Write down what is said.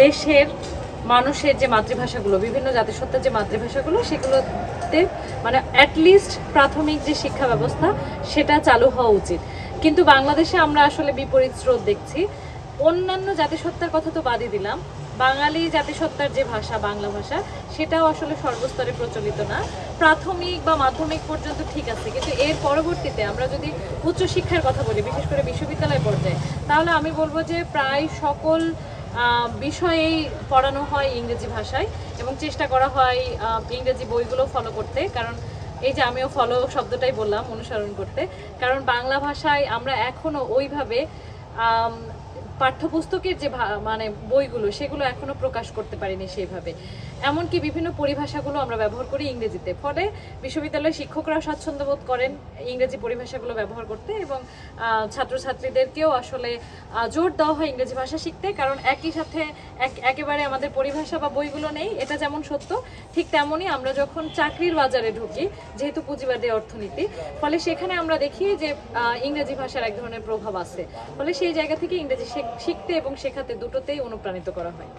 দেশের মানুষের যে মাতৃভাষাগুলো, বিভিন্ন জাতিসত্তার যে মাতৃভাষাগুলো, সেগুলোতে মানে অ্যাটলিস্ট প্রাথমিক যে শিক্ষা ব্যবস্থা সেটা চালু হওয়া উচিত। কিন্তু বাংলাদেশে আমরা আসলে বিপরীত স্রোত দেখছি। অন্যান্য জাতিসত্তার কথা তো বাদই দিলাম, বাঙালি জাতিসত্তার যে ভাষা, বাংলা ভাষা, সেটাও আসলে সর্বস্তরে প্রচলিত না। প্রাথমিক বা মাধ্যমিক পর্যন্ত ঠিক আছে, কিন্তু এর পরবর্তীতে আমরা যদি উচ্চশিক্ষার কথা বলি, বিশেষ করে বিশ্ববিদ্যালয় পর্যায়ে, তাহলে আমি বলবো যে প্রায় সকল বিষয়েই পড়ানো হয় ইংরেজি ভাষায়, এবং চেষ্টা করা হয় ইংরেজি বইগুলো ফলো করতে। কারণ এই যে আমিও ফলো শব্দটাই বললাম, অনুসরণ করতে, কারণ বাংলা ভাষায় আমরা এখনো ওইভাবে পাঠ্যপুস্তকের যে মানে বইগুলো, সেগুলো এখনো প্রকাশ করতে পারিনি সেইভাবে। এমনকি বিভিন্ন পরিভাষাগুলো আমরা ব্যবহার করি ইংরেজিতে, ফলে বিশ্ববিদ্যালয়ের শিক্ষকরা স্বাচ্ছন্দ্য বোধ করেন ইংরেজি পরিভাষাগুলো ব্যবহার করতে, এবং ছাত্রছাত্রীদেরকেও আসলে জোর দেওয়া হয় ইংরেজি ভাষা শিখতে। কারণ একই সাথে একেবারে আমাদের পরিভাষা বা বইগুলো নেই, এটা যেমন সত্য, ঠিক তেমনই আমরা যখন চাকরির বাজারে ঢুকি, যেহেতু পুঁজিবাদী অর্থনীতি, ফলে সেখানে আমরা দেখি যে ইংরেজি ভাষার এক ধরনের প্রভাব আছে। ফলে সেই জায়গা থেকে ইংরেজি শিখতে এবং শেখাতে দুটোতেই অনুপ্রাণিত করা হয়।